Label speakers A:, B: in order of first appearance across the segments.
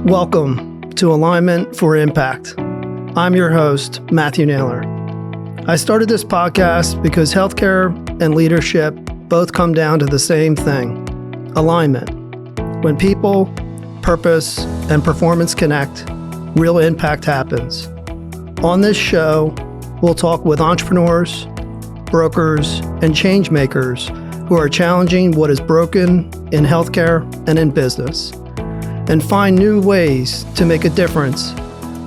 A: Welcome to Alignment for Impact. I'm your host, Matthew Naylor. I started this podcast because healthcare and leadership both come down to the same thing, alignment. When people, purpose, and performance connect, real impact happens. On this show, we'll talk with entrepreneurs, brokers, and change makers who are challenging what is broken in healthcare and in business, and find new ways to make a difference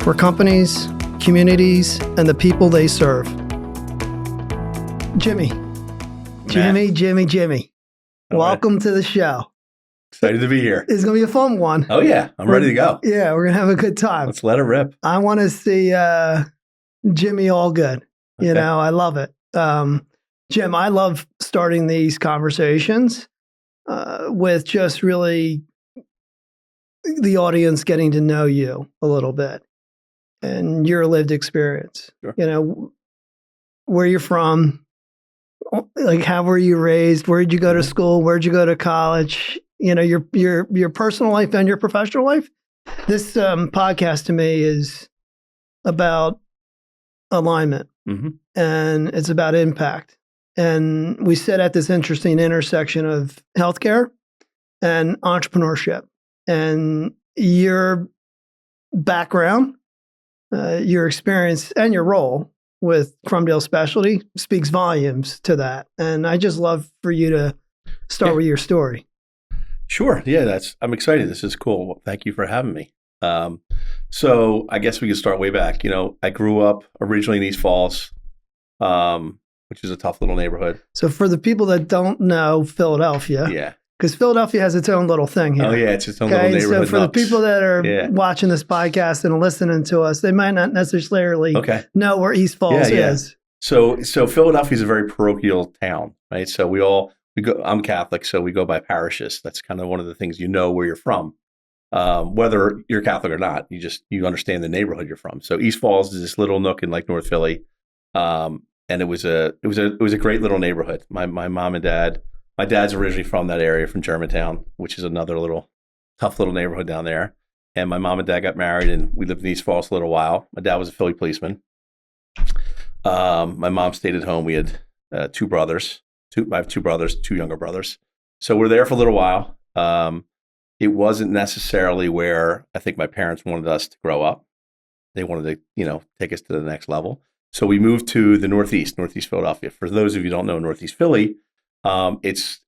A: for companies, communities, and the people they serve. Jimmy. Welcome to the show.
B: Excited to be here.
A: It's going to be a fun one.
B: Oh, yeah. I'm ready to go.
A: Yeah, we're going to have a good time.
B: Let's let it rip.
A: I want to see Jimmy all good.
B: Okay.
A: You know, I love it. Jim, I love starting these conversations with just really the audience getting to know you a little bit and your lived experience.
B: Sure.
A: You know, where you're from, like how were you raised? Where did you go to school? Where did you go to college? You know, your personal life and your professional life. This podcast to me is about alignment, and it's about impact. And we sit at this interesting intersection of healthcare and entrepreneurship. And your background, your experience, and your role with Crumdale Specialty speaks volumes to that. And I just love for you to start with your story.
B: Sure. Yeah, I'm excited. This is cool. Thank you for having me. So I guess we can start way back. You know, I grew up originally in East Falls, which is a tough little neighborhood.
A: So for the people that don't know Philadelphia,
B: yeah,
A: because Philadelphia has its own little thing here.
B: Oh yeah, it's its own little neighborhood.
A: So for the people that are watching this podcast and listening to us, they might not necessarily know where East Falls is.
B: So Philadelphia is a very parochial town, right? So we go. I'm Catholic, so we go by parishes. That's kind of one of the things, you know where you're from, whether you're Catholic or not. You understand the neighborhood you're from. So East Falls is this little nook in like North Philly, and it was a great little neighborhood. My mom and dad. My dad's originally from that area, from Germantown, which is another little tough little neighborhood down there. And my mom and dad got married, and we lived in East Falls a little while. My dad was a Philly policeman. My mom stayed at home. We had two brothers. I have two brothers, two younger brothers. So we're there for a little while. It wasn't necessarily where I think my parents wanted us to grow up. They wanted to, take us to the next level. So we moved to the Northeast Philadelphia. For those of you who don't know Northeast Philly, it's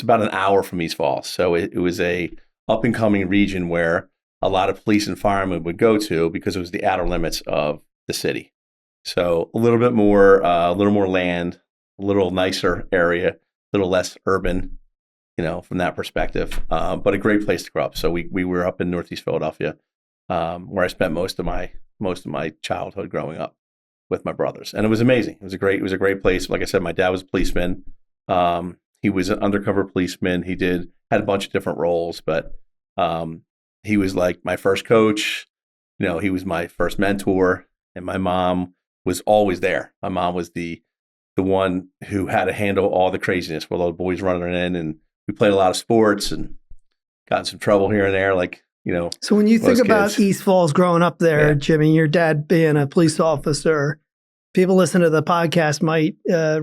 B: about an hour from East Falls. So it was a up and coming region where a lot of police and firemen would go to because it was the outer limits of the city. So a little more land, a little nicer area, a little less urban, from that perspective. But a great place to grow up. So we were up in Northeast Philadelphia, where I spent most of my childhood growing up with my brothers, and it was amazing. It was a great place. Like I said, my dad was a policeman. He was an undercover policeman. He had a bunch of different roles, but he was like my first coach. He was my first mentor, and my mom was always there. My mom was the one who had to handle all the craziness with all the boys running in, and we played a lot of sports and got in some trouble here and there, So when you think about East Falls growing up there, Jimmy, your dad being a police officer, people listening to the podcast might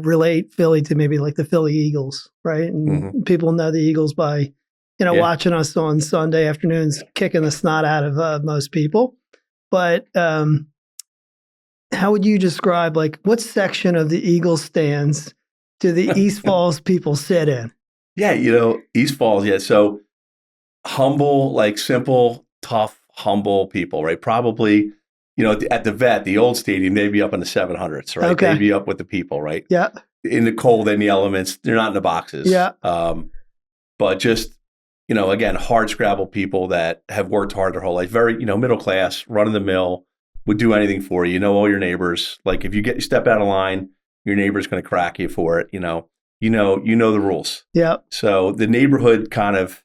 B: relate Philly to maybe like the Philly Eagles, right? And people know the Eagles by, watching us on Sunday afternoons, kicking the snot out of most people. But how would you describe, what section of the Eagles stands do the East Falls people sit in? Yeah, East Falls, So humble, simple, tough, humble people, right? Probably, at the vet, the old stadium, they'd be up in the 700s, right?
A: Okay.
B: They'd be up with the people, right?
A: Yeah.
B: In the cold and the elements, they're not in the boxes.
A: Yeah.
B: But just, again, hard scrabble people that have worked hard their whole life, very, middle class, run of the mill, would do anything for you. All your neighbors. Like if you step out of line, your neighbor's going to crack you for it. You know the rules.
A: Yeah.
B: So the neighborhood kind of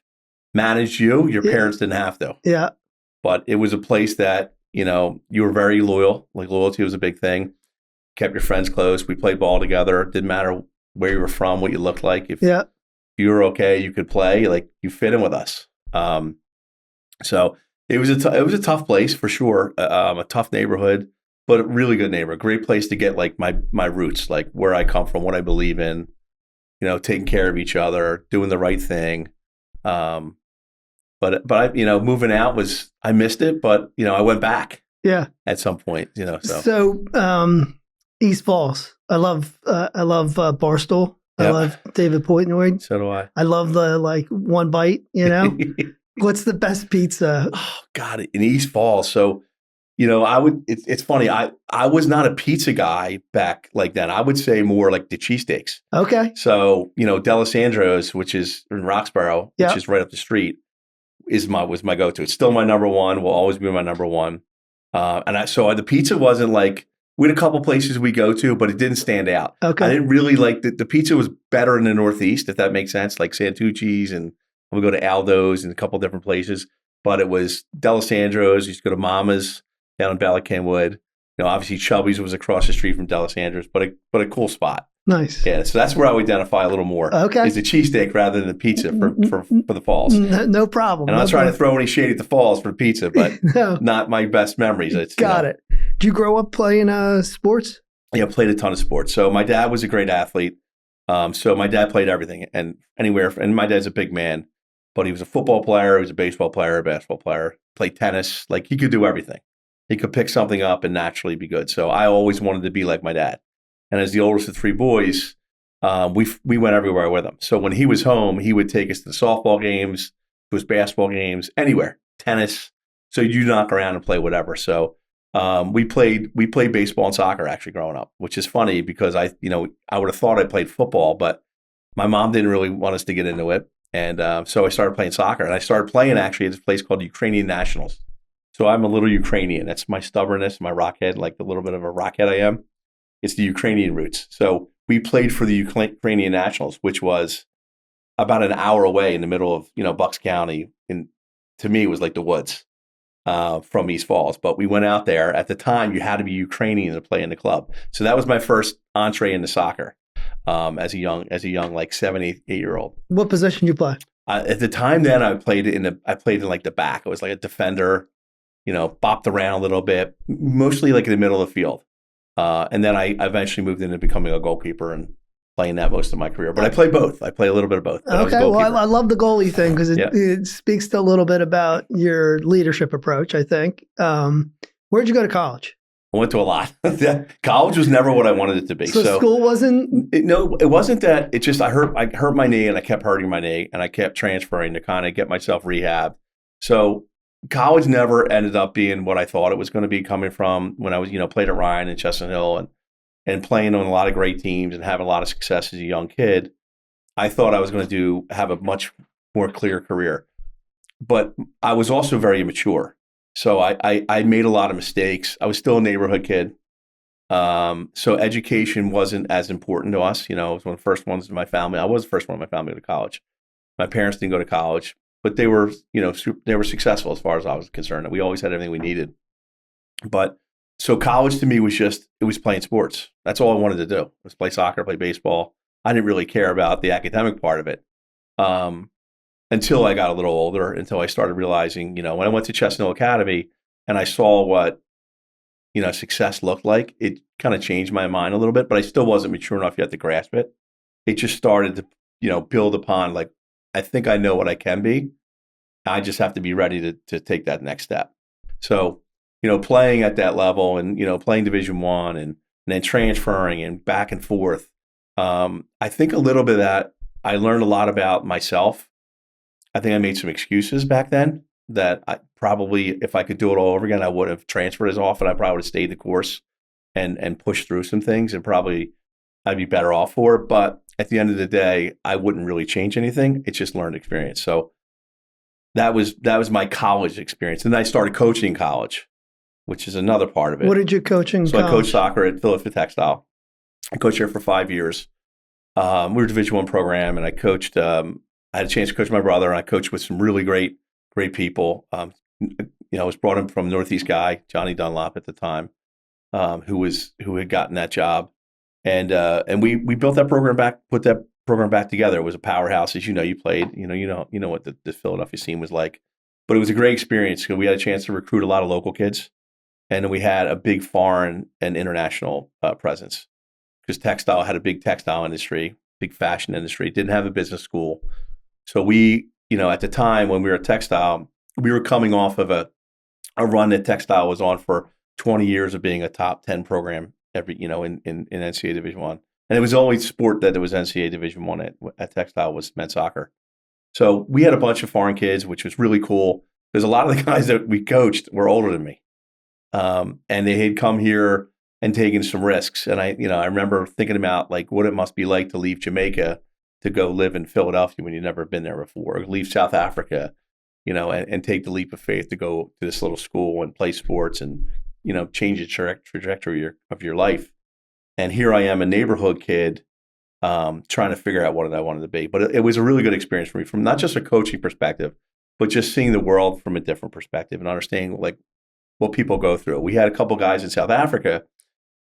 B: managed you. Your parents didn't have to.
A: Yeah.
B: But it was a place that, you were very loyal. Like loyalty was a big thing. Kept your friends close. We played ball together. Didn't matter where you were from, what you looked like. If you were okay, you could play. Like you fit in with us. So It was it was a tough place for sure, a tough neighborhood, but a really good neighborhood. Great place to get like my roots, like where I come from, what I believe in. Taking care of each other, doing the right thing. Um, but moving out I missed it, but I went back.
A: Yeah.
B: At some point, so.
A: So East Falls, I love Barstool. I love David Portnoy.
B: So do I.
A: I love the one bite. What's the best pizza?
B: Oh God, in East Falls. So, it's funny. I was not a pizza guy back like then. I would say more like the cheesesteaks.
A: Okay.
B: So, D'Alessandro's, which is in Roxborough, which is right up the street, was my go-to. It's still my number one. Will always be my number one. The pizza wasn't like, we had a couple places we go to, but it didn't stand out.
A: Okay.
B: I didn't really like the pizza was better in the Northeast, if that makes sense, like Santucci's, and we go to Aldo's and a couple different places. But it was D'Alessandro's. You used to go to Mama's down in Bala Cynwyd. Obviously Chubby's was across the street from D'Alessandro's, but a cool spot.
A: Nice.
B: Yeah, so that's where I would identify a little more.
A: Okay.
B: Is the cheesesteak rather than the pizza for the Falls.
A: No problem.
B: And I'm not trying to throw any shade at the Falls for pizza, but
A: no.
B: Not my best memories.
A: Got it. Did you grow up playing sports?
B: Yeah, played a ton of sports. So my dad was a great athlete. So my dad played everything and anywhere. And my dad's a big man, but he was a football player. He was a baseball player, a basketball player, played tennis. Like he could do everything. He could pick something up and naturally be good. So I always wanted to be like my dad. And as the oldest of three boys, we went everywhere with him. So when he was home, he would take us to the softball games, to his basketball games, anywhere, tennis. So you knock around and play whatever. So we played baseball and soccer actually growing up, which is funny because I would have thought I played football, but my mom didn't really want us to get into it. And so I started playing soccer, and I started playing actually at this place called Ukrainian Nationals. So I'm a little Ukrainian. That's my stubbornness, my rockhead, like the little bit of a rockhead I am. It's the Ukrainian roots. So we played for the Ukrainian Nationals, which was about an hour away in the middle of, Bucks County. And to me, it was like the woods from East Falls. But we went out there. At the time, you had to be Ukrainian to play in the club. So that was my first entree into soccer as a young like 7, 8-year-old.
A: What position did you play?
B: At the time then, I played in like the back. I was like a defender, bopped around a little bit, mostly like in the middle of the field. And then I eventually moved into becoming a goalkeeper and playing that most of my career. But I play both. I play a little bit of both.
A: Okay, well, I love the goalie thing because it speaks to a little bit about your leadership approach, I think. Where'd you go to college?
B: I went to a lot. College was never what I wanted it to be.
A: So school wasn't?
B: It wasn't that. It just I hurt my knee and I kept hurting my knee and I kept transferring to kind of get myself rehabbed. So college never ended up being what I thought it was going to be, coming from when I was, played at Ryan and Chestnut Hill and playing on a lot of great teams and having a lot of success as a young kid. I thought I was going to have a much more clear career, but I was also very immature. So I made a lot of mistakes. I was still a neighborhood kid. So education wasn't as important to us. I was one of the first ones in my family. I was the first one in my family to go to college. My parents didn't go to college. But they were, they were successful as far as I was concerned. We always had everything we needed. But so college to me was it was playing sports. That's all I wanted to do, was play soccer, play baseball. I didn't really care about the academic part of it until I got a little older, until I started realizing, when I went to Chestnut Hill Academy and I saw what, success looked like, it kind of changed my mind a little bit, but I still wasn't mature enough yet to grasp it. It just started to, build upon like, I think I know what I can be. I just have to be ready to take that next step. So, playing at that level and, playing Division I and then transferring and back and forth. I think a little bit of that, I learned a lot about myself. I think I made some excuses back then that I probably, if I could do it all over again, I would have transferred as often. I probably would have stayed the course and pushed through some things, and probably I'd be better off for it. But at the end of the day, I wouldn't really change anything. It's just learned experience. So that was my college experience. And then I started coaching in college, which is another part of it.
A: What did you coach in college?
B: I coached soccer at Philadelphia Textile. I coached there for 5 years. We were a Division I program, and I coached. I had a chance to coach my brother, and I coached with some really great people. I was brought in from Northeast guy, Johnny Dunlop at the time, who had gotten that job. And we built that program back, put that program back together. It was a powerhouse, as you know. You played, you know what the Philadelphia scene was like. But it was a great experience because we had a chance to recruit a lot of local kids, and then we had a big foreign and international presence because textile had a big textile industry, big fashion industry. Didn't have a business school, so we, at the time when we were at textile, we were coming off of a run that textile was on for 20 years of being a top 10 program every, in NCAA Division One. And it was the only sport that there was NCAA Division One at textile was men's soccer. So we had a bunch of foreign kids, which was really cool because a lot of the guys that we coached were older than me. And they had come here and taken some risks. And I remember thinking about like what it must be like to leave Jamaica to go live in Philadelphia when you've never been there before, or leave South Africa, and take the leap of faith to go to this little school and play sports and, change the trajectory of your life. And here I am, a neighborhood kid, trying to figure out what I wanted to be. But it was a really good experience for me from not just a coaching perspective, but just seeing the world from a different perspective and understanding like what people go through. We had a couple guys in South Africa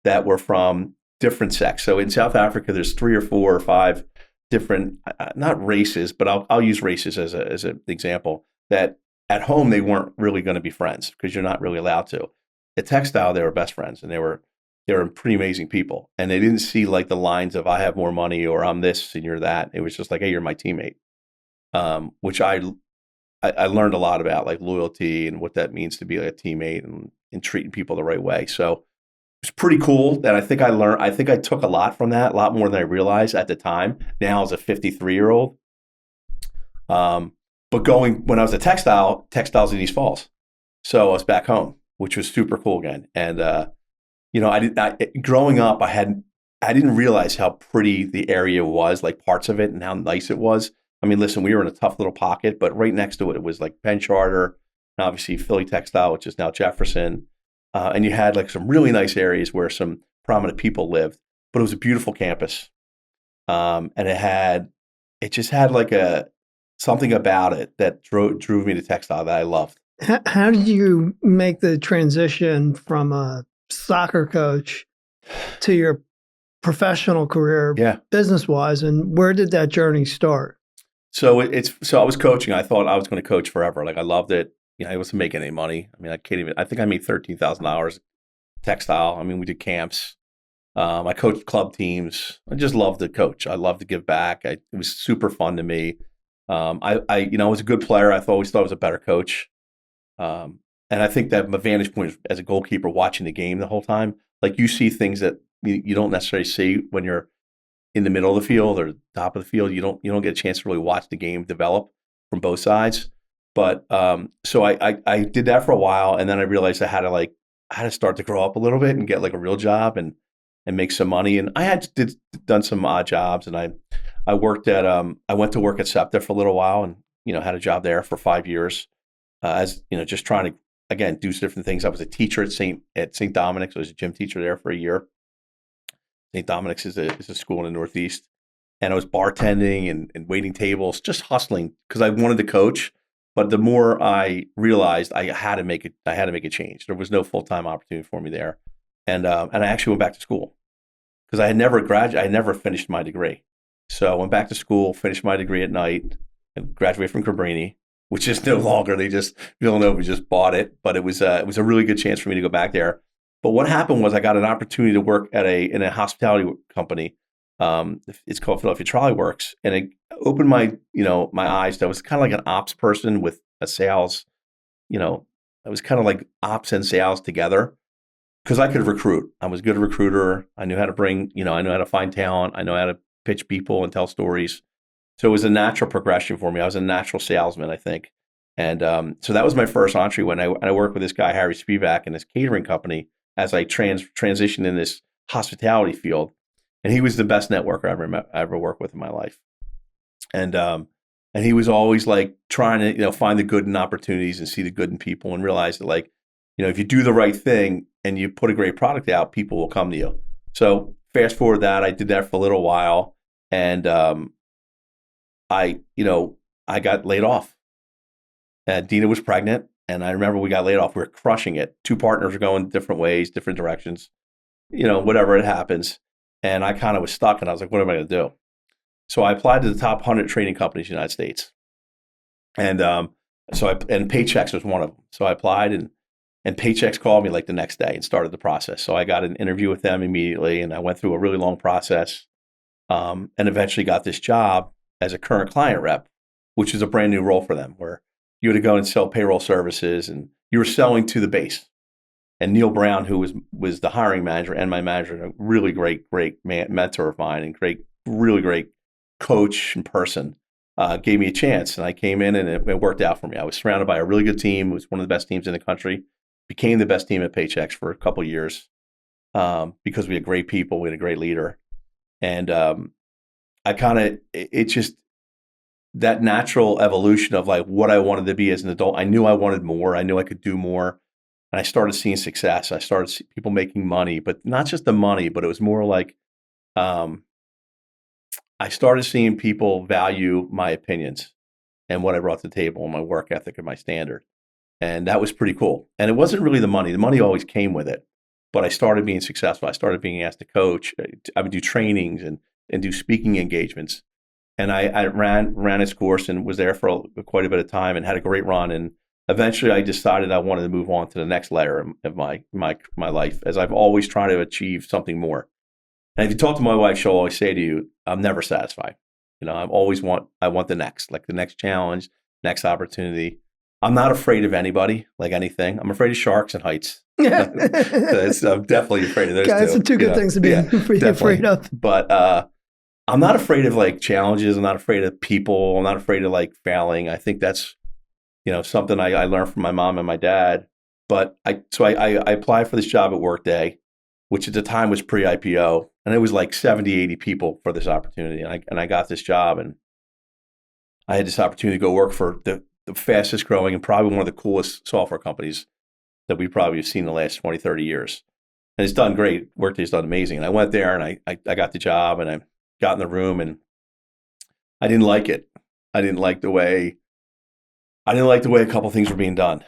B: that were from different sects. So in South Africa, there's 3 or 4 or 5 different, not races, but I'll use races as an example, that at home they weren't really going to be friends because you're not really allowed to. At textile, they were best friends, and they were pretty amazing people. And they didn't see like the lines of I have more money or I'm this and you're that. It was just like, hey, you're my teammate, which I learned a lot about, like loyalty and what that means to be like a teammate and treating people the right way. So it's pretty cool that I think I took a lot from that, a lot more than I realized at the time. Now as a 53-year-old. But when I was at textiles in East Falls. So I was back home, which was super cool again. And, growing up, I didn't realize how pretty the area was, like parts of it and how nice it was. I mean, listen, we were in a tough little pocket, but right next to it, it was like Penn Charter, and obviously Philly Textile, which is now Jefferson. And you had like some really nice areas where some prominent people lived, but it was a beautiful campus. And it just had like something about it that drew me to textile that I loved.
A: How did you make the transition from a soccer coach to your professional career, business-wise, and where did that journey start?
B: So I was coaching. I thought I was going to coach forever. Like I loved it. I wasn't making any money. I mean, I think I made $13,000 textile. I mean, we did camps. I coached club teams. I just loved to coach. I loved to give back. It was super fun to me. I was a good player. Always thought I was a better coach. And I think that my vantage point as a goalkeeper watching the game the whole time, like you see things that you don't necessarily see when you're in the middle of the field or top of the field. You don't get a chance to really watch the game develop from both sides. But so I did that for a while, and then I realized I had to start to grow up a little bit and get like a real job and make some money. And I had done some odd jobs, and I worked at I went to work at SEPTA for a little while, and had a job there for 5 years, as just trying to again do different things. I was a teacher at St. Dominic's. I was a gym teacher there for a year. St. Dominic's is a school in the Northeast, and I was bartending and waiting tables, just hustling because I wanted to coach. But the more I realized, I had to make a change. There was no full-time opportunity for me there, and I actually went back to school because I had never graduated. I had never finished my degree, so I went back to school, finished my degree at night, and graduated from Cabrini, which is no longer. Villanova just bought it, but it was a really good chance for me to go back there. But what happened was I got an opportunity to work in a hospitality company. It's called Philadelphia Trolley Works, and it opened my eyes. I was kind of like an ops person with a sales. I was kind of like ops and sales together because I could recruit. I was a good recruiter. I knew how to bring. I knew how to find talent. I know how to pitch people and tell stories. So it was a natural progression for me. I was a natural salesman, I think, and so that was my first entry when I worked with this guy Harry Spivak in his catering company as I transitioned in this hospitality field. And he was the best networker I ever worked with in my life. And he was always like trying to, find the good in opportunities and see the good in people and realize that like, if you do the right thing and you put a great product out, people will come to you. So fast forward that, I did that for a little while, and I got laid off. Dina was pregnant, and I remember we got laid off. We were crushing it. 2 partners were going different ways, different directions, whatever it happens. And I kind of was stuck, and I was like, what am I going to do? So I applied to the top 100 training companies in the United States. And And Paychex was one of them. So I applied, and Paychex called me like the next day and started the process. So I got an interview with them immediately, and I went through a really long process, and eventually got this job as a current client rep, which is a brand new role for them, where you had to go and sell payroll services, and you were selling to the base. And Neil Brown, who was the hiring manager and my manager, a really great mentor of mine and really great coach and person, gave me a chance. And I came in, and it worked out for me. I was surrounded by a really good team. It was one of the best teams in the country. Became the best team at Paychex for a couple of years, because we had great people. We had a great leader. And it just, that natural evolution of like what I wanted to be as an adult. I knew I wanted more. I knew I could do more. And I started seeing success. I started seeing people making money, but not just the money, but it was more like, I started seeing people value my opinions and what I brought to the table, and my work ethic and my standard. And that was pretty cool. And it wasn't really the money. The money always came with it. But I started being successful. I started being asked to coach. I would do trainings and do speaking engagements. And I ran its course and was there for quite a bit of time and had a great run. And eventually I decided I wanted to move on to the next layer of my life, as I've always tried to achieve something more. And if you talk to my wife, she'll always say to you, I'm never satisfied. I want the next, like the next challenge, next opportunity. I'm not afraid of anybody, like anything. I'm afraid of sharks and heights. I'm definitely afraid of those
A: Guys,
B: two.
A: are two good things to be afraid of.
B: But I'm not afraid of like challenges. I'm not afraid of people. I'm not afraid of like failing. I think that's, something I learned from my mom and my dad. But I applied for this job at Workday, which at the time was pre-IPO. And it was like 70, 80 people for this opportunity. And I got this job, and I had this opportunity to go work for the fastest growing and probably one of the coolest software companies that we probably have seen in the last 20, 30 years. And it's done great. Workday's done amazing. And I went there, and I got the job, and I got in the room, and I didn't like it. I didn't like the way a couple things were being done.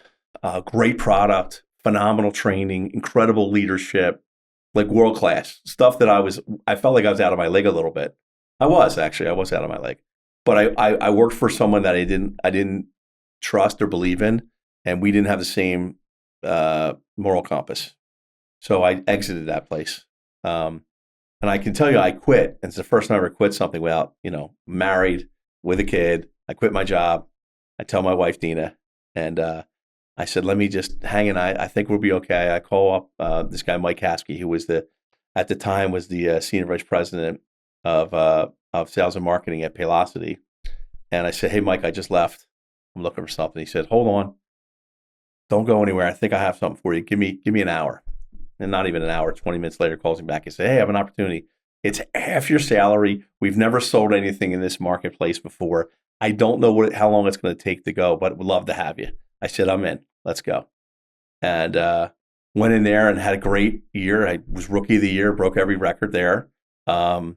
B: Great product, phenomenal training, incredible leadership, like world class stuff that I felt like I was out of my league a little bit. I was out of my league, but I worked for someone that I didn't trust or believe in, and we didn't have the same moral compass. So I exited that place. And I can tell you, I quit. And it's the first time I ever quit something without, married with a kid. I quit my job. I tell my wife, Dina, and I said, let me just hang in. I think we'll be okay. I call up this guy, Mike Haskey, who was at the time was the senior vice president of sales and marketing at Paylocity. And I said, hey, Mike, I just left. I'm looking for something. He said, hold on. Don't go anywhere. I think I have something for you. Give me an hour. And not even an hour, 20 minutes later, calls me back. He said, hey, I have an opportunity. It's half your salary. We've never sold anything in this marketplace before. I don't know how long it's going to take to go, but would love to have you. I said, I'm in. Let's go. And went in there and had a great year. I was rookie of the year, broke every record there. Had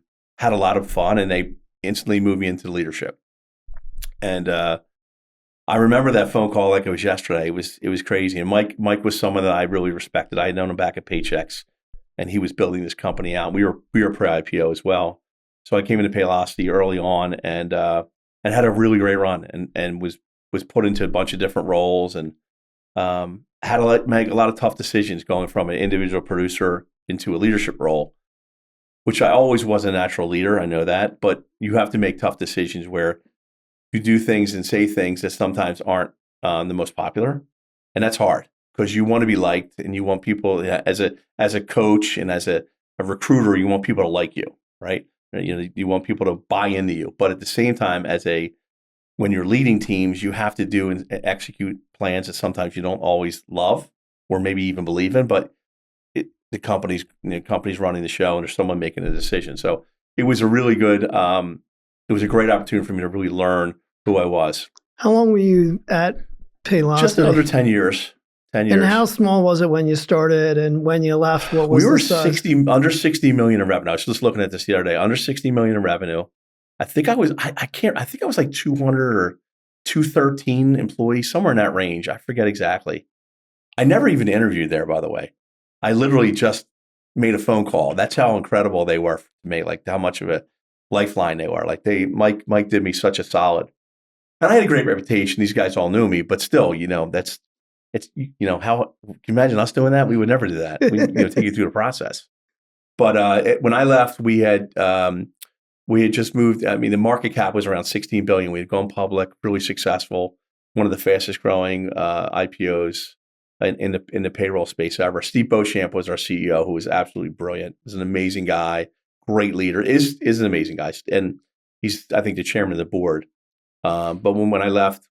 B: a lot of fun, and they instantly moved me into leadership. And I remember that phone call like it was yesterday. It was crazy. And Mike was someone that I really respected. I had known him back at Paychex, and he was building this company out. We were pre-IPO as well. So I came into Paylocity early on, and had a really great run, and was put into a bunch of different roles, and had to make a lot of tough decisions going from an individual producer into a leadership role, which I always was a natural leader. I know that, but you have to make tough decisions where you do things and say things that sometimes aren't the most popular. And that's hard because you want to be liked, and you want people as a coach and as a recruiter, you want people to like you, right? You want people to buy into you. But at the same time, when you're leading teams, you have to do and execute plans that sometimes you don't always love or maybe even believe in, but the company's running the show, and there's someone making a decision. So it was a really good, it was a great opportunity for me to really learn who I was.
A: How long were you at Paylocity?
B: Just under 10 years. 10 years.
A: And how small was it when you started, and when you left, what was
B: we were
A: the size?
B: under 60 million in revenue. I was just looking at this the other day, under 60 million in revenue. I think I was like 200 or 213 employees, somewhere in that range. I forget exactly. I never even interviewed there, by the way. I literally just made a phone call. That's how incredible they were to me, like how much of a lifeline they were. Like Mike did me such a solid. And I had a great reputation. These guys all knew me, but still, how can you imagine us doing that? We would never do that. We take you through the process. But when I left, we had just moved. I mean, the market cap was around 16 billion. We had gone public, really successful, one of the fastest growing IPOs in the payroll space ever. Steve Beauchamp was our CEO, who was absolutely brilliant. He's an amazing guy, great leader. Is an amazing guy, and he's, I think, the chairman of the board. But when I left,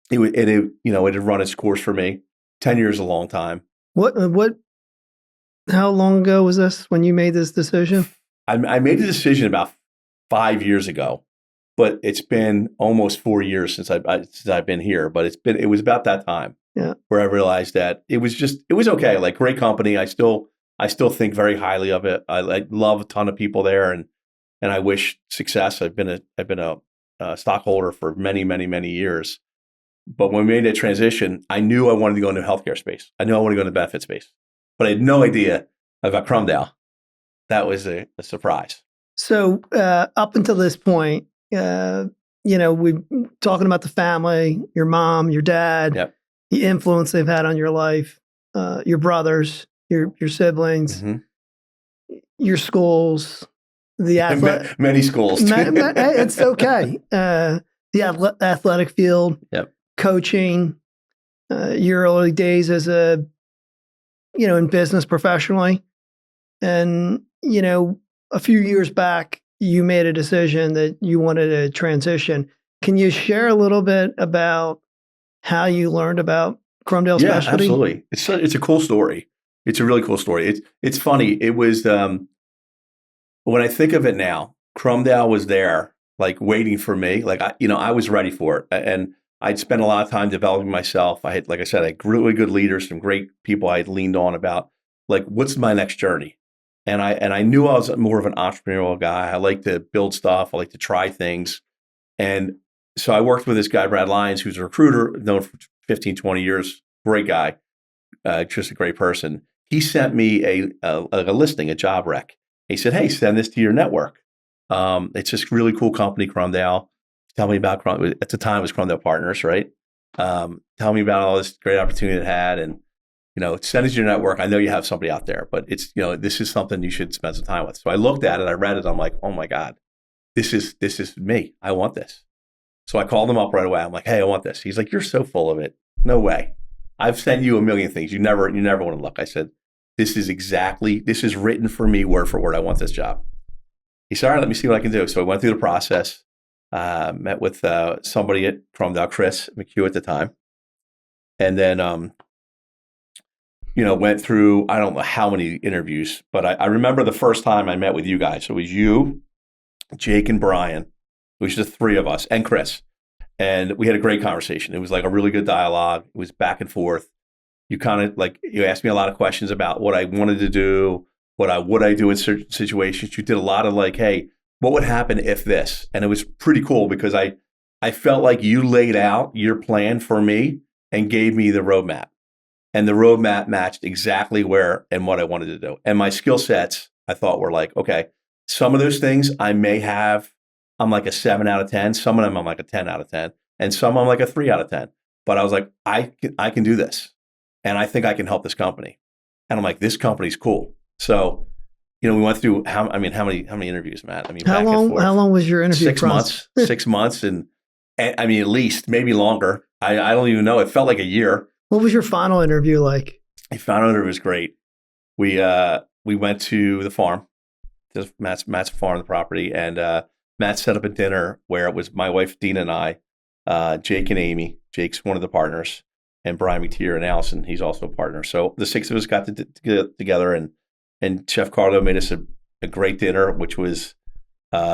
B: it had run its course for me. 10 years is a long time.
A: How long ago was this when you made this decision?
B: I made the decision about 5 years ago, but it's been almost 4 years since I've been here. But it was about that time where I realized that it was okay. Like, great company. I still think very highly of it. I love a ton of people there, and I wish success. I've been a stockholder for many, many, many years. But when we made that transition, I knew I wanted to go into the healthcare space. I knew I wanted to go into the benefit space, but I had no idea about Crumdale. That was a surprise.
A: So up until this point, we're talking about the family, your mom, your dad, the influence they've had on your life, your brothers, your siblings, your schools, the
B: many schools.
A: It's okay. The athletic field, coaching, your early days as in business professionally. And, a few years back, you made a decision that you wanted to transition. Can you share a little bit about how you learned about Crumdale Specialty?
B: Yeah, absolutely. It's a cool story. It's a really cool story. It's funny. It was, when I think of it now, Crumdale was there, like, waiting for me. Like, I was ready for it. And I'd spent a lot of time developing myself. I had, like I said, I had really good leaders, some great people I had leaned on about, like, what's my next journey? And I knew I was more of an entrepreneurial guy. I like to build stuff. I like to try things. And so I worked with this guy, Brad Lyons, who's a recruiter, known for 15, 20 years. Great guy, just a great person. He sent me a listing, a job rec. He said, "Hey, send this to your network. It's this really cool company, Crumdale. Tell me about Crumdale." At the time, it was Crumdale Partners, right? Tell me about all this great opportunity it had, and send it to your network. I know you have somebody out there, but it's this is something you should spend some time with. So I looked at it, I read it, I'm like, oh my God, this is me. I want this. So I called him up right away. I'm like, "Hey, I want this." He's like, "You're so full of it. No way. I've sent you a million things. You never want to look." I said, this is written for me, word for word. I want this job." He said, "All right, let me see what I can do." So I went through the process, met with somebody at Crumdale, Chris McHugh at the time. And then, went through, I don't know how many interviews, but I remember the first time I met with you guys. So it was you, Jake, and Brian. It was just three of us, and Chris. And we had a great conversation. It was like a really good dialogue. It was back and forth. You asked me a lot of questions about what I wanted to do, what would I do in certain situations. You did a lot of like, "Hey, what would happen if this?" And it was pretty cool because I felt like you laid out your plan for me and gave me the roadmap. And the roadmap matched exactly where and what I wanted to do. And my skill sets, I thought, were like, okay, some of those things I may have, I'm like a 7 out of 10. Some of them I'm like a 10 out of 10. And some I'm like a 3 out of 10. But I was like, I can do this. And I think I can help this company. And I'm like, this company's cool. So, we went through how many interviews, Matt? I mean,
A: how long was your interview
B: 6
A: process?
B: months, 6 months. And I mean, at least, maybe longer. I don't even know. It felt like a year.
A: What was your final interview like?
B: The final interview was great. We went to the farm, Matt's farm, the property, and Matt set up a dinner where it was my wife, Dina, and I, Jake and Amy. Jake's one of the partners, and Brian McTeer and Allison, he's also a partner. So the six of us got to get together, and Chef Carlo made us a great dinner, which was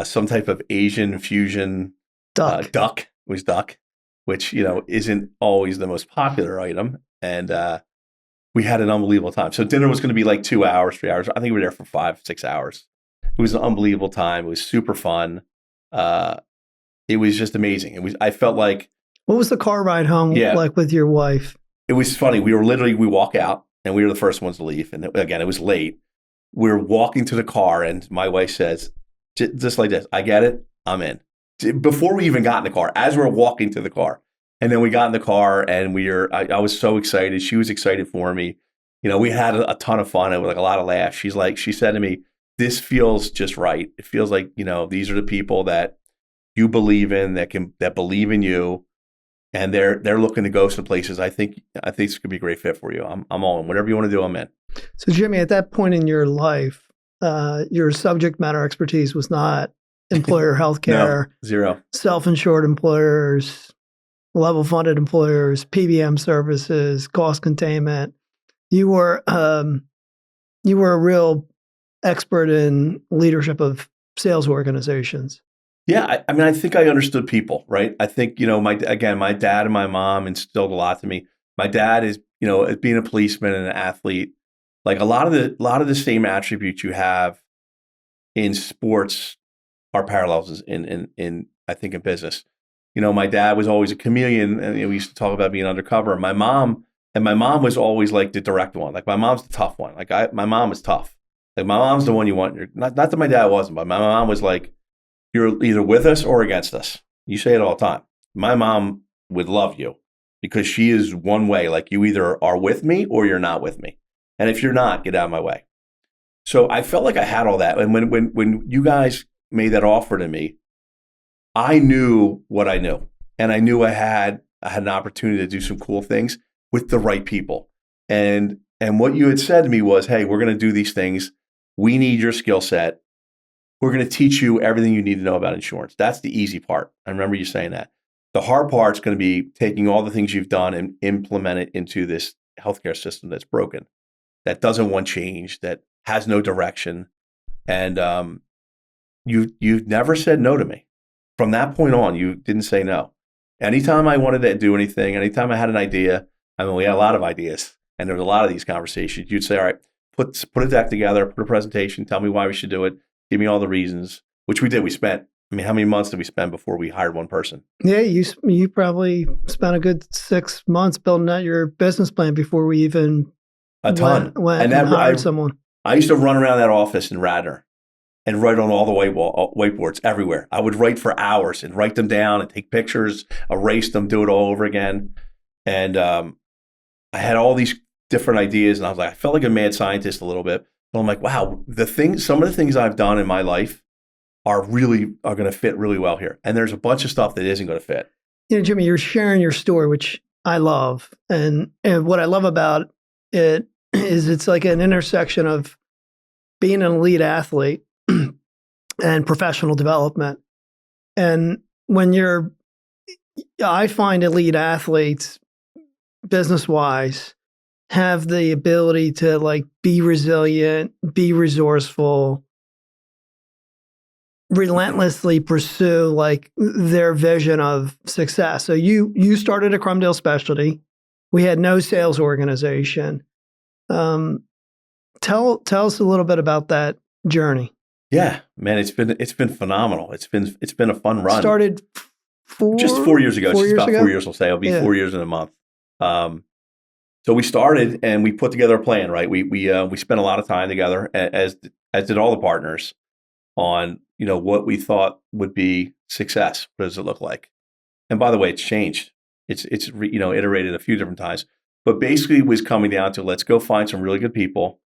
B: some type of Asian fusion
A: duck.
B: It was duck, which isn't always the most popular item, and we had an unbelievable time. So dinner was going to be like 2 hours, 3 hours. I think we were there for 5, 6 hours. It was an unbelievable time. It was super fun. It was just amazing. I felt like.
A: What was the car ride home like with your wife?
B: It was funny. We walk out, and we were the first ones to leave. And again, it was late. We're walking to the car, and my wife says, just like this, "I get it. I'm in." before we even got in the car, as we're walking to the car. And then we got in the car and I was so excited. She was excited for me. We had a ton of fun. It was like a lot of laughs. She said to me, this feels just right. It feels like, these are the people that you believe in, that believe in you. And they're looking to go some places. I think this could be a great fit for you. I'm all in. Whatever you want to do, I'm in.
A: So Jimmy, at that point in your life, your subject matter expertise was not employer healthcare,
B: No, zero.
A: Self-insured employers, level-funded employers, PBM services, cost containment. You were a real expert in leadership of sales organizations.
B: Yeah, I mean, I think I understood people, right? I think, my dad and my mom instilled a lot to me. My dad is, as being a policeman and an athlete, like a lot of the same attributes you have in sports are parallels in I think in business. My dad was always a chameleon, and we used to talk about being undercover. My mom was always like the direct one. Like my mom's the tough one. Like my mom was tough. Like my mom's the one you want. Not that my dad wasn't, but my mom was like, you're either with us or against us. You say it all the time. My mom would love you because she is one way. Like you either are with me or you're not with me. And if you're not, get out of my way. So I felt like I had all that. And when you guys made that offer to me, I knew what I knew. And I knew I had an opportunity to do some cool things with the right people. And what you had said to me was, hey, we're going to do these things. We need your skill set. We're going to teach you everything you need to know about insurance. That's the easy part. I remember you saying that. The hard part's going to be taking all the things you've done and implement it into this healthcare system that's broken, that doesn't want change, that has no direction. And you never said no to me. From that point on, you didn't say no. Anytime I wanted to do anything, anytime I had an idea, I mean, we had a lot of ideas, and there was a lot of these conversations. You'd say, all right, put a deck together, put a presentation, tell me why we should do it, give me all the reasons, which we did. We spent, how many months did we spend before we hired one person?
A: Yeah, you probably spent a good 6 months building out your business plan before we even went and hired someone.
B: I used to run around that office in Radnor and write on all the whiteboards everywhere. I would write for hours and write them down and take pictures, erase them, do it all over again. And I had all these different ideas, and I was like, I felt like a mad scientist a little bit. But I'm like, wow, some of the things I've done in my life are going to fit really well here. And there's a bunch of stuff that isn't going to fit.
A: Jimmy, you're sharing your story, which I love. And what I love about it is it's like an intersection of being an elite athlete and professional development. And I find elite athletes, business-wise, have the ability to like be resilient, be resourceful, relentlessly pursue like their vision of success. So you started a Crumdale Specialty. We had no sales organization. Tell us a little bit about that journey.
B: Yeah, man, it's been phenomenal. It's been a fun run.
A: Started 4
B: years ago. It's about 4 years. I'll say it'll be 4 years in a month. So we started and we put together a plan. Right, we spent a lot of time together, as did all the partners, on what we thought would be success. What does it look like? And by the way, it's changed. It's iterated a few different times, but basically it was coming down to, let's go find some really good people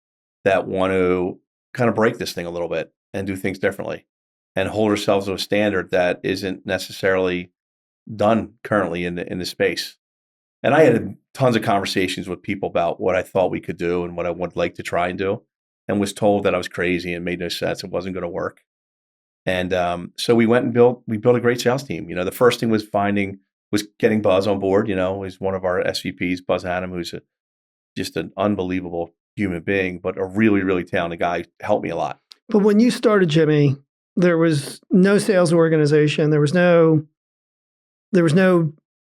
B: that want to kind of break this thing a little bit and do things differently and hold ourselves to a standard that isn't necessarily done currently in the space. And I had tons of conversations with people about what I thought we could do and what I would like to try and do, and was told that I was crazy and made no sense. It wasn't going to work. And so we went and built a great sales team. The first thing was getting Buzz on board. He's one of our SVPs, Buzz Hannum, who's just an unbelievable human being, but a really, really talented guy. Helped me a lot.
A: But when you started, Jimmy, there was no sales organization. There was no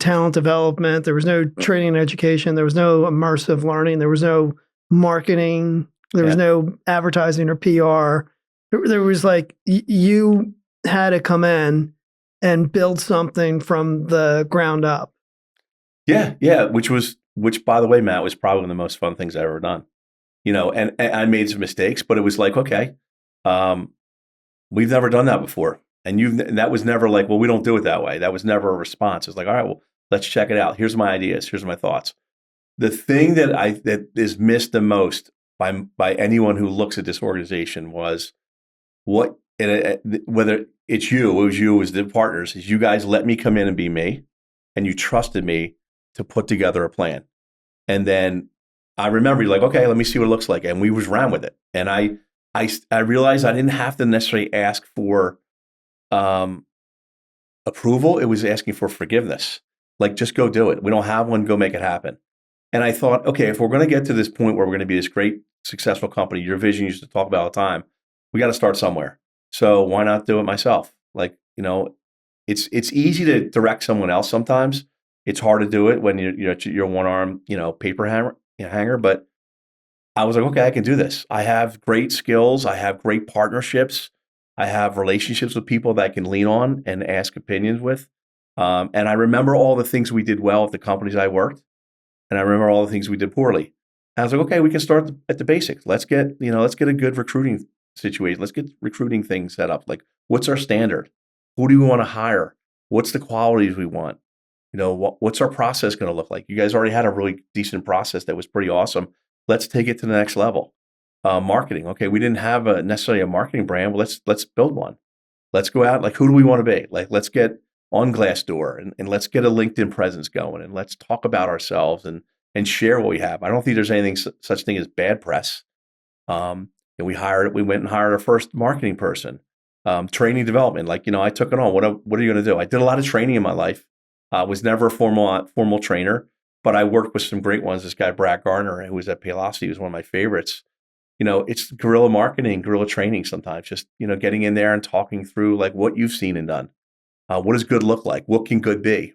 A: talent development. There was no training and education. There was no immersive learning. There was no marketing. There was no advertising or PR. There was like, you had to come in and build something from the ground up.
B: Yeah. Which by the way, Matt, was probably one of the most fun things I've ever done. And I made some mistakes, but it was like, okay, we've never done that before. And that was never like, well, we don't do it that way. That was never a response. It's like, all right, well, let's check it out. Here's my ideas. Here's my thoughts. The thing that is missed the most by anyone who looks at this organization was whether it was the partners, is you guys let me come in and be me, and you trusted me to put together a plan. And then I remember you're like, okay, let me see what it looks like. And we was ran with it. And I realized I didn't have to necessarily ask for approval. It was asking for forgiveness. Like, just go do it. We don't have one, go make it happen. And I thought, okay, if we're going to get to this point where we're going to be this great, successful company, your vision you used to talk about all the time, we got to start somewhere. So why not do it myself? Like, it's easy to direct someone else sometimes. It's hard to do it when you're one arm, paper hanger. But I was like, okay, I can do this. I have great skills. I have great partnerships. I have relationships with people that I can lean on and ask opinions with. And I remember all the things we did well at the companies I worked. And I remember all the things we did poorly. And I was like, okay, we can start at the basics. Let's get a good recruiting situation. Let's get recruiting things set up. Like, what's our standard? Who do we want to hire? What's the qualities we want? What's our process going to look like? You guys already had a really decent process that was pretty awesome. Let's take it to the next level. Marketing. Okay, we didn't have necessarily a marketing brand. Well, let's build one. Let's go out. Like, who do we want to be? Like, let's get on Glassdoor and let's get a LinkedIn presence going, and let's talk about ourselves and share what we have. I don't think there's anything such thing as bad press. And we went and hired our first marketing person. Training development. Like, I took it on. What are you going to do? I did a lot of training in my life. I was never a formal trainer, but I worked with some great ones. This guy, Brad Garner, who was at Paylocity, was one of my favorites. It's guerrilla marketing, guerrilla training sometimes, just, getting in there and talking through like what you've seen and done. What does good look like? What can good be?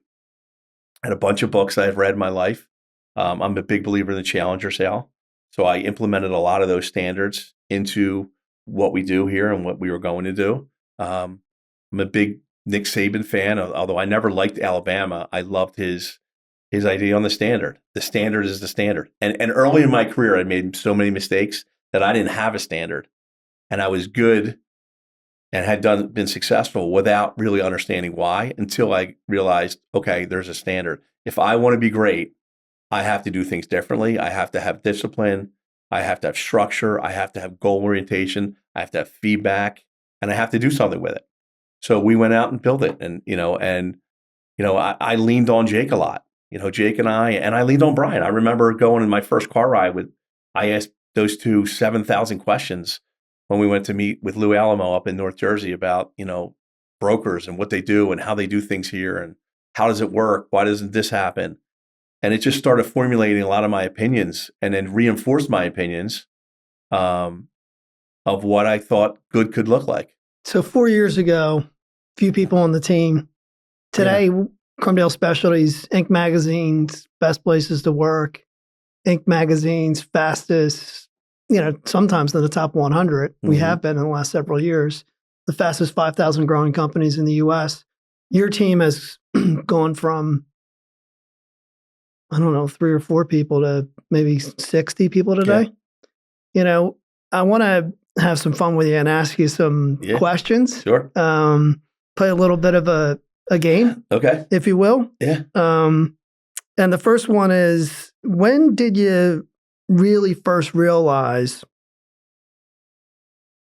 B: And a bunch of books I've read in my life. I'm a big believer in the Challenger sale. So I implemented a lot of those standards into what we do here and what we were going to do. I'm a big Nick Saban fan, although I never liked Alabama. I loved his idea on the standard. The standard is the standard. And early in my career, I made so many mistakes that I didn't have a standard. And I was good and had been successful without really understanding why, until I realized, okay, there's a standard. If I want to be great, I have to do things differently. I have to have discipline. I have to have structure. I have to have goal orientation. I have to have feedback, and I have to do something with it. So we went out and built it. And, I leaned on Jake a lot, Jake and I leaned on Brian. I remember going in my first car ride I asked those two 7,000 questions when we went to meet with Lou Alamo up in North Jersey about, brokers and what they do and how they do things here and how does it work? Why doesn't this happen? And it just started formulating a lot of my opinions and then reinforced my opinions of what I thought good could look like.
A: So 4 years ago, few people on the team. Today, Crumdale Specialties, Inc. Magazine's Best Places to Work, Inc. Magazine's fastest, sometimes in the top 100. We have been in the last several years. The fastest 5,000 growing companies in the U.S. Your team has gone from, 3 or 4 people to maybe 60 people today. Yeah. I want to have some fun with you and ask you some questions.
B: Sure.
A: Play a little bit of a game,
B: okay,
A: if you will.
B: Yeah.
A: And the first one is, when did you really first realize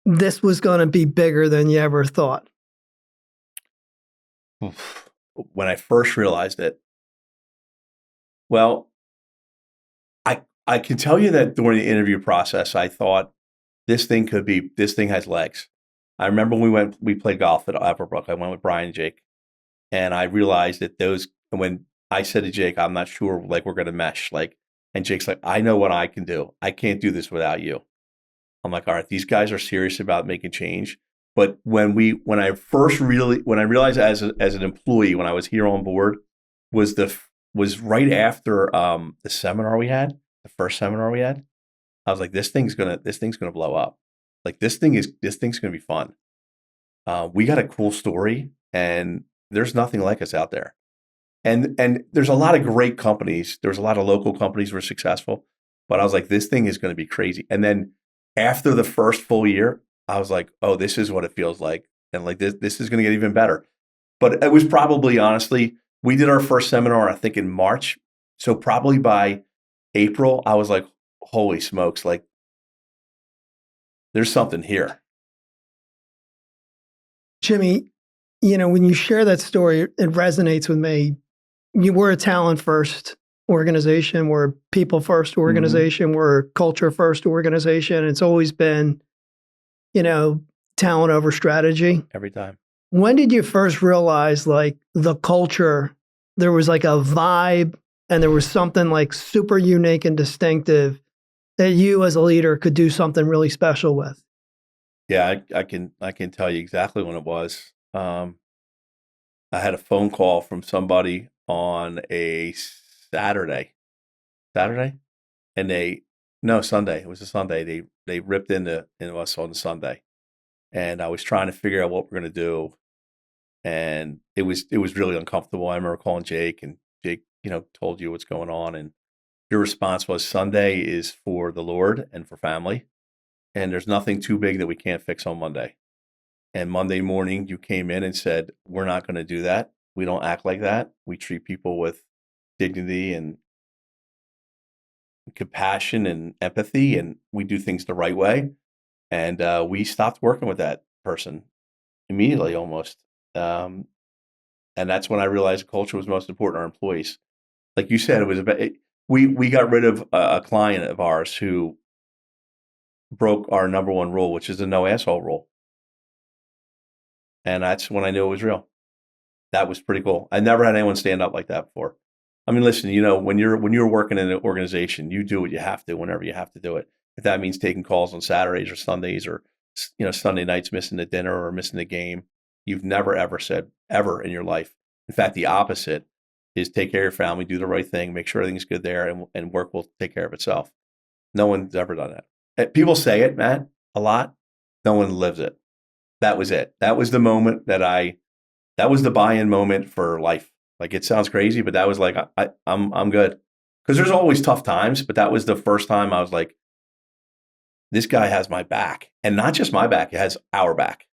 A: this was going to be bigger than you ever thought?
B: When I first realized it, well, I can tell you that during the interview process, I thought this thing has legs. I remember when we played golf at Everbrook. I went with Brian and Jake, and I realized that when I said to Jake, I'm not sure, like, we're going to mesh, and Jake's like, I know what I can do. I can't do this without you. I'm like, all right, these guys are serious about making change. But when I realized as an employee, when I was here on board, was right after the seminar we had, the first seminar we had. I was like, this thing's gonna blow up. Like, this thing's gonna be fun. We got a cool story, and there's nothing like us out there. And there's a lot of great companies. There's a lot of local companies who are successful, but I was like, this thing is going to be crazy. And then after the first full year, I was like, oh, this is what it feels like and like this is going to get even better. But it was probably, honestly, we did our first seminar, I think in March. So probably by April, I was like, holy smokes, like there's something here.
A: Jimmy, when you share that story, it resonates with me. We're a talent first organization. We're a people first organization. We're a culture first organization. It's always been, talent over strategy.
B: Every time.
A: When did you first realize like the culture, there was like a vibe and there was something like super unique and distinctive that you as a leader could do something really special with?
B: Yeah, I can tell you exactly when it was. I had a phone call from somebody on a Saturday, and Sunday. It was a Sunday. They ripped into us on the Sunday, and I was trying to figure out what we're going to do, and it was really uncomfortable. I remember calling Jake, and Jake, told you what's going on, and your response was Sunday is for the Lord and for family, and there's nothing too big that we can't fix on Monday. And Monday morning, you came in and said, we're not going to do that. We don't act like that. We treat people with dignity and compassion and empathy, and we do things the right way. And we stopped working with that person immediately almost. And that's when I realized culture was most important, our employees. Like you said, it was we got rid of a client of ours who broke our number one rule, which is the no asshole rule. And that's when I knew it was real. That was pretty cool. I never had anyone stand up like that before. I mean, listen, when you're working in an organization, you do what you have to whenever you have to do it. If that means taking calls on Saturdays or Sundays or Sunday nights, missing the dinner or missing the game, you've never ever said ever in your life. In fact, the opposite is take care of your family, do the right thing, make sure everything's good there, and work will take care of itself. No one's ever done that. People say it, Matt, a lot. No one lives it. That was it. That was the moment that was the buy-in moment for life. Like, it sounds crazy, but that was like, I'm good. Because there's always tough times, but that was the first time I was like, this guy has my back. And not just my back, it has our back.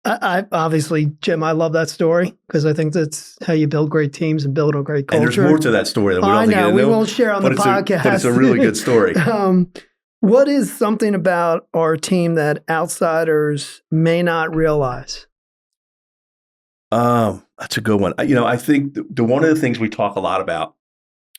A: I obviously, Jim, I love that story because I think that's how you build great teams and build a great culture.
B: And there's more to that story that we don't think
A: we won't share on the podcast.
B: But it's a really good story.
A: What is something about our team that outsiders may not realize?
B: That's a good one. I think the one of the things we talk a lot about,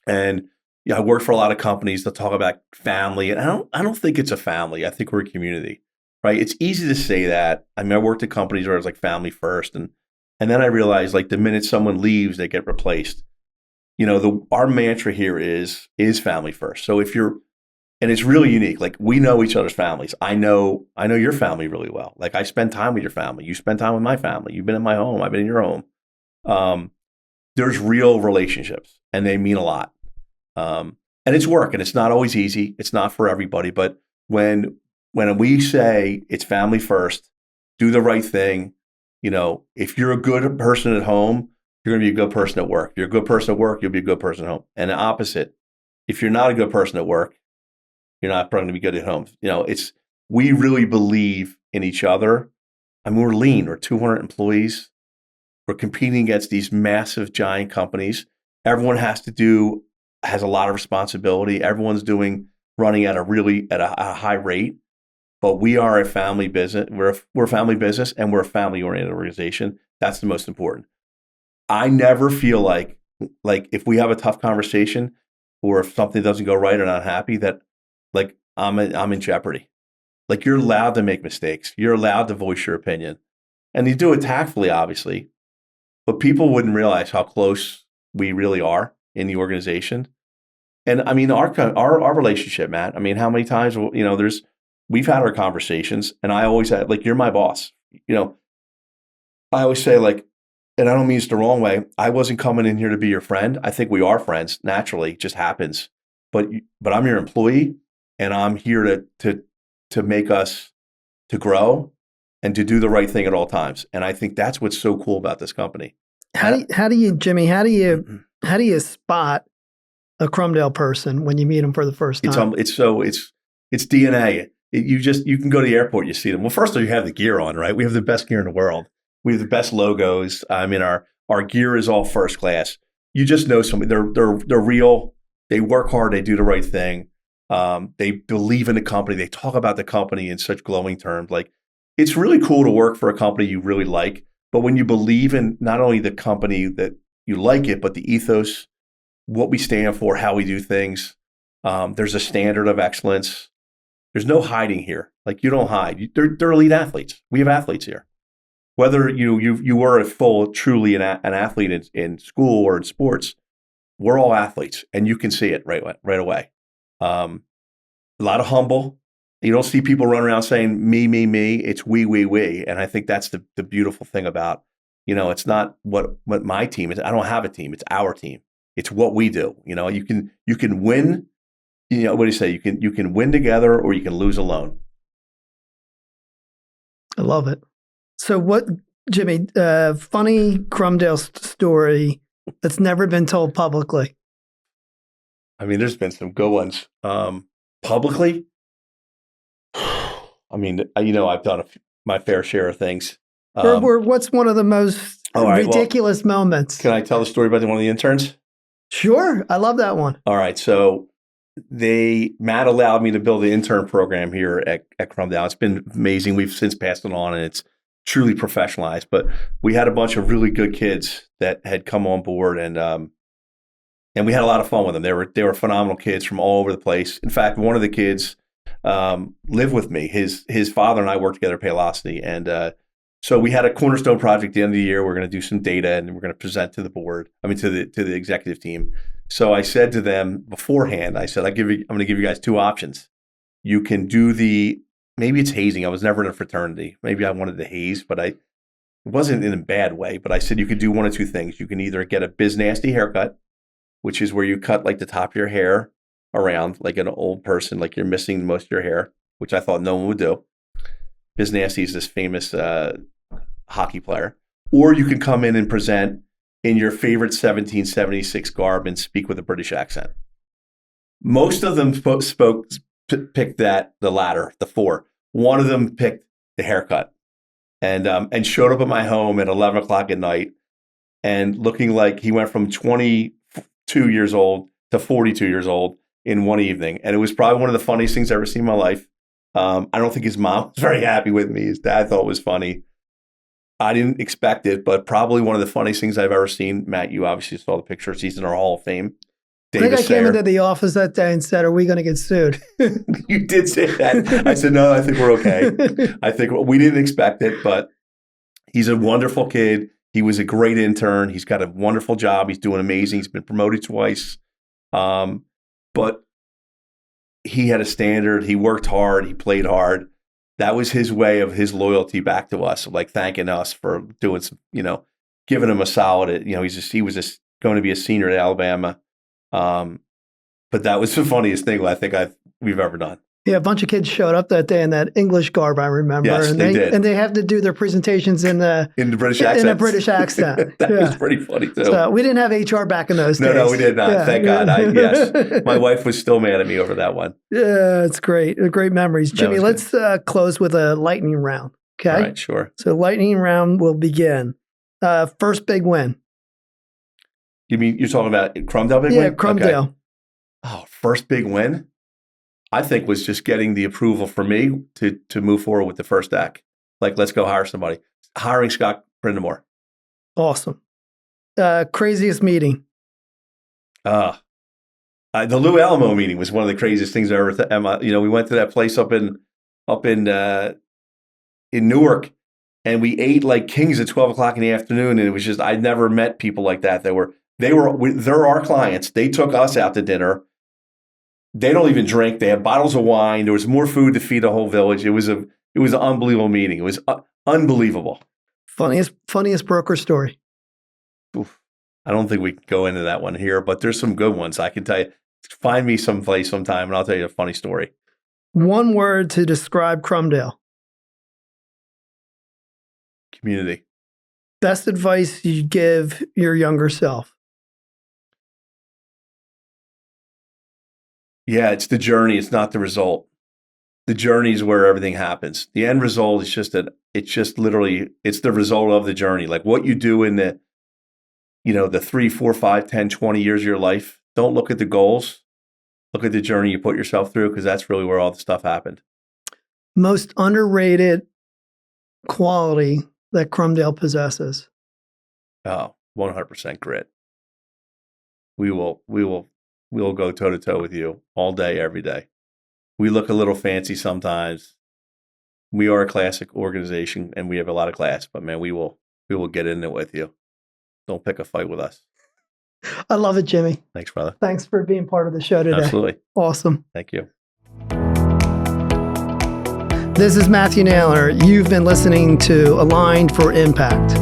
B: and I work for a lot of companies that talk about family, and I don't think it's a family. I think we're a community, right? It's easy to say that. I mean, I worked at companies where it was like family first, and then I realized like the minute someone leaves, they get replaced. Our mantra here is family first. So and it's really unique. Like, we know each other's families. I know your family really well. Like, I spend time with your family. You spend time with my family. You've been in my home. I've been in your home. There's real relationships, and they mean a lot. And it's work, and it's not always easy. It's not for everybody. But when we say it's family first, do the right thing. If you're a good person at home, you're going to be a good person at work. If you're a good person at work, you'll be a good person at home. And the opposite, if you're not a good person at work, you're not going to be good at home. We really believe in each other. I mean, we're lean. We're 200 employees. We're competing against these massive, giant companies. Everyone has a lot of responsibility. Everyone's running at a high rate. But we are a family business. We're a family business, and we're a family-oriented organization. That's the most important. I never feel like if we have a tough conversation or if something doesn't go right or not happy, that like I'm in jeopardy. Like, you're allowed to make mistakes. You're allowed to voice your opinion, and you do it tactfully, obviously. But people wouldn't realize how close we really are in the organization. And I mean, our relationship, Matt. I mean, how many times we've had our conversations, and I always had like, you're my boss. I always say like, and I don't mean this the wrong way. I wasn't coming in here to be your friend. I think we are friends naturally. It just happens. But I'm your employee. And I'm here to make us to grow and to do the right thing at all times. And I think that's what's so cool about this company.
A: How do you, Jimmy? How do you spot a Crumdale person when you meet them for the first time?
B: It's DNA. You can go to the airport, you see them. Well, first of all, you have the gear on, right? We have the best gear in the world. We have the best logos. I mean, our gear is all first class. You just know somebody. They're real. They work hard. They do the right thing. They believe in the company. They talk about the company in such glowing terms. Like, it's really cool to work for a company you really like. But when you believe in not only the company that you like it, but the ethos, what we stand for, how we do things, there's a standard of excellence. There's no hiding here. Like, you don't hide. They're elite athletes. We have athletes here. Whether you were truly an athlete in school or in sports, we're all athletes, and you can see it right away. A lot of humble. You don't see people run around saying me, me, me. It's we. And I think that's the beautiful thing about, it's not what my team is. I don't have a team. It's our team. It's what we do. You can win. What do you say? You can win together, or you can lose alone.
A: I love it. So what, Jimmy, funny Crumdale story that's never been told publicly?
B: I mean, there's been some good ones. Publicly, I mean, I've done my fair share of things.
A: Or what's one of the most ridiculous moments?
B: Can I tell the story about one of the interns?
A: Sure. I love that one.
B: All right. So Matt allowed me to build the intern program here at Crumdale. It's been amazing. We've since passed it on, and it's truly professionalized. But we had a bunch of really good kids that had come on board, and we had a lot of fun with them. They were phenomenal kids from all over the place. In fact, one of the kids lived with me. His father and I worked together at Paylocity, and so we had a cornerstone project at the end of the year. We're going to do some data, and we're going to present to the board. I mean, to the executive team. So I said to them beforehand, I said, I'm going to give you guys two options. You can do maybe it's hazing. I was never in a fraternity. Maybe I wanted to haze, but it wasn't in a bad way. But I said you could do one of two things. You can either get a biz nasty haircut, which is where you cut like the top of your hair around like an old person, like you're missing most of your hair, which I thought no one would do. Biz nasty is this famous hockey player. Or you can come in and present in your favorite 1776 garb and speak with a British accent. Most of them picked the latter, the four. One of them picked the haircut, and showed up at my home at 11 o'clock at night, and looking like he went from 22 years old to 42 years old in one evening. And it was probably one of the funniest things I've ever seen in my life. I don't think his mom was very happy with me. His dad thought it was funny. I didn't expect it, but probably one of the funniest things I've ever seen. Matt, you obviously saw the pictures. He's in our Hall of Fame.
A: I think I came into the office that day and said, "Are we going to get sued?"
B: You did say that. I said, "No, I think we're okay." I think we didn't expect it, but he's a wonderful kid. He was a great intern. He's got a wonderful job. He's doing amazing. He's been promoted twice. But he had a standard. He worked hard. He played hard. That was his way of his loyalty back to us, like thanking us for doing some, giving him a solid. He was just going to be a senior at Alabama. But that was the funniest thing I think we've ever done.
A: Yeah, a bunch of kids showed up that day in that English garb, I remember.
B: Yes,
A: and
B: they did.
A: And they have to do their presentations in the
B: British accent.
A: In a British accent.
B: That was pretty funny too.
A: So we didn't have HR back in those days.
B: No, we did not. Yeah. Thank God. Yes, my wife was still mad at me over that one.
A: Yeah, it's great. Great memories. Jimmy, let's close with a lightning round. Okay.
B: All right, sure.
A: So lightning round will begin. First big win.
B: You mean you're talking about Crumdale big win?
A: Yeah, Crumdale.
B: Okay. Oh, first big win, I think, was just getting the approval for me to move forward with the first act. Like, let's go hire somebody. Hiring Scott Brindamore.
A: Awesome. Craziest meeting.
B: The Lou Alamo meeting was one of the craziest things I ever. We went to that place up in Newark, and we ate like kings at 12 o'clock in the afternoon, and it was just I'd never met people like that. They're our clients. They took us out to dinner. They don't even drink. They have bottles of wine. There was more food to feed the whole village. It was an unbelievable meeting. It was unbelievable.
A: Funniest broker story.
B: Oof. I don't think we can go into that one here, but there's some good ones. I can tell you. Find me someplace sometime, and I'll tell you a funny story.
A: One word to describe Crumdale.
B: Community.
A: Best advice you give your younger self.
B: Yeah, it's the journey. It's not the result. the journey is where everything happens. The end result is just that it's the result of the journey. Like what you do in the, the 3, 4, 5, 10, 20 years of your life. Don't look at the goals. Look at the journey you put yourself through, because that's really where all the stuff happened.
A: Most underrated quality that Crumdale possesses.
B: Oh, 100% grit. We will go toe to toe with you all day, every day. We look a little fancy sometimes. We are a classic organization and we have a lot of class, but man, we will get in it with you. Don't pick a fight with us.
A: I love it, Jimmy.
B: Thanks, brother.
A: Thanks for being part of the show today.
B: Absolutely.
A: Awesome.
B: Thank you.
A: This is Matthew Naylor. You've been listening to Aligned for Impact.